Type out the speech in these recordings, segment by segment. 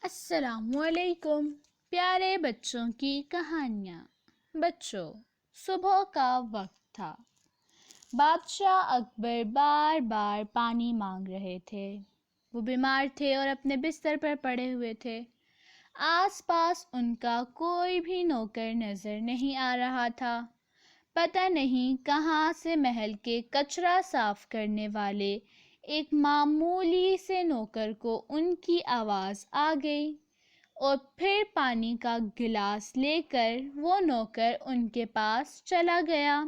السلام علیکم پیارے بچوں کی کہانیاں۔ بچوں، صبح کا وقت تھا۔ بادشاہ اکبر بار بار پانی مانگ رہے تھے۔ وہ بیمار تھے اور اپنے بستر پر پڑے ہوئے تھے۔ آس پاس ان کا کوئی بھی نوکر نظر نہیں آ رہا تھا۔ پتہ نہیں کہاں سے محل کے کچرا صاف کرنے والے ایک معمولی سے نوکر کو ان کی آواز آ گئی اور پھر پانی کا گلاس لے کر وہ نوکر ان کے پاس چلا گیا۔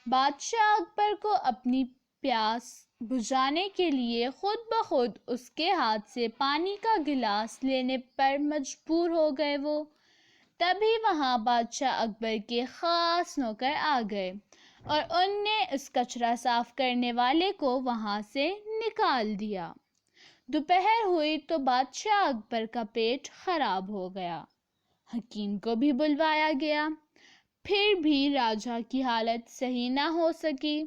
بادشاہ اکبر کو اپنی پیاس بجھانے کے لیے خود بخود اس کے ہاتھ سے پانی کا گلاس لینے پر مجبور ہو گئے۔ وہ تبھی وہاں بادشاہ اکبر کے خاص نوکر آ گئے اور ان نے اس کچرا صاف کرنے والے کو وہاں سے نکال دیا۔ دوپہر ہوئی تو بادشاہ اکبر کا پیٹ خراب ہو گیا۔ حکیم کو بھی بلوایا گیا، پھر بھی راجہ کی حالت صحیح نہ ہو سکی۔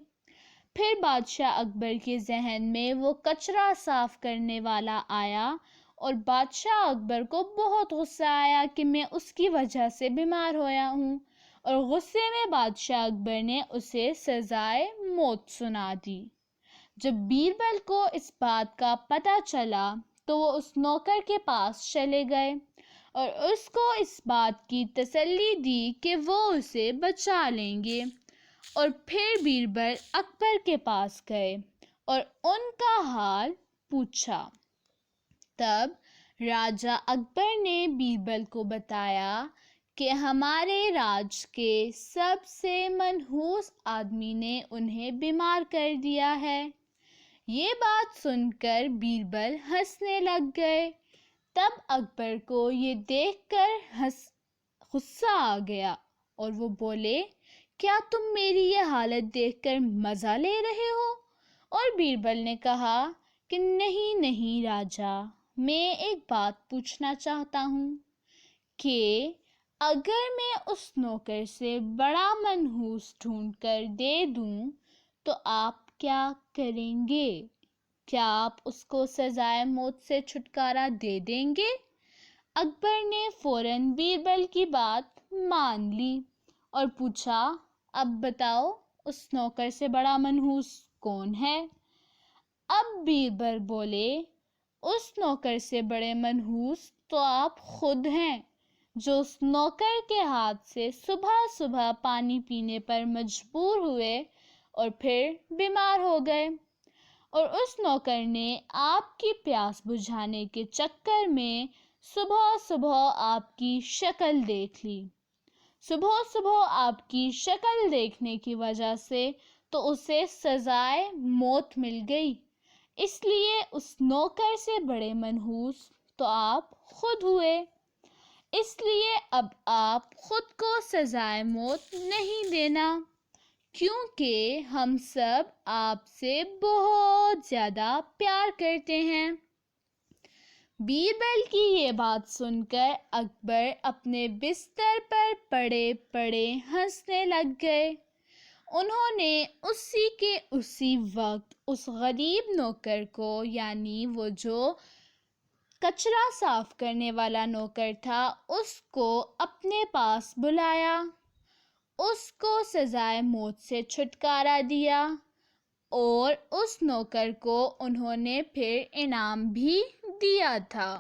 پھر بادشاہ اکبر کے ذہن میں وہ کچرا صاف کرنے والا آیا اور بادشاہ اکبر کو بہت غصہ آیا کہ میں اس کی وجہ سے بیمار ہویا ہوں، اور غصے میں بادشاہ اکبر نے اسے سزائے موت سنا دی۔ جب بیربل کو اس بات کا پتہ چلا تو وہ اس نوکر کے پاس چلے گئے اور اس کو اس بات کی تسلی دی کہ وہ اسے بچا لیں گے، اور پھر بیربل اکبر کے پاس گئے اور ان کا حال پوچھا۔ تب راجہ اکبر نے بیربل کو بتایا کہ ہمارے راج کے سب سے منحوس آدمی نے انہیں بیمار کر دیا ہے۔ یہ بات سن کر بیربل ہنسنے لگ گئے۔ تب اکبر کو یہ دیکھ کر غصہ آ گیا اور وہ بولے، کیا تم میری یہ حالت دیکھ کر مزہ لے رہے ہو؟ اور بیربل نے کہا کہ نہیں راجہ، میں ایک بات پوچھنا چاہتا ہوں کہ اگر میں اس نوکر سے بڑا منحوس ڈھونڈ کر دے دوں تو آپ کیا کریں گے؟ کیا آپ اس کو سزائے موت سے چھٹکارا دے دیں گے؟ اکبر نے فوراً بیربل کی بات مان لی اور پوچھا، اب بتاؤ اس نوکر سے بڑا منحوس کون ہے؟ اب بیربل بولے، اس نوکر سے بڑے منحوس تو آپ خود ہیں، جو اس نوکر کے ہاتھ سے صبح صبح پانی پینے پر مجبور ہوئے اور پھر بیمار ہو گئے، اور اس نوکر نے آپ کی پیاس بجھانے کے چکر میں صبح صبح آپ کی شکل دیکھ لی۔ صبح صبح آپ کی شکل دیکھنے کی وجہ سے تو اسے سزائے موت مل گئی، اس لیے اس نوکر سے بڑے منحوس تو آپ خود ہوئے۔ اس لیے اب آپ خود کو سزائے موت نہیں دینا، کیونکہ ہم سب آپ سے بہت زیادہ پیار کرتے ہیں۔ بیربل کی یہ بات سن کر اکبر اپنے بستر پر پڑے پڑے ہنسنے لگ گئے۔ انہوں نے اسی کے اسی وقت اس غریب نوکر کو، یعنی وہ جو کچرا صاف کرنے والا نوکر تھا، اس کو اپنے پاس بلایا، اس کو سزائے موت سے چھٹکارا دیا، اور اس نوکر کو انہوں نے پھر انعام بھی دیا تھا۔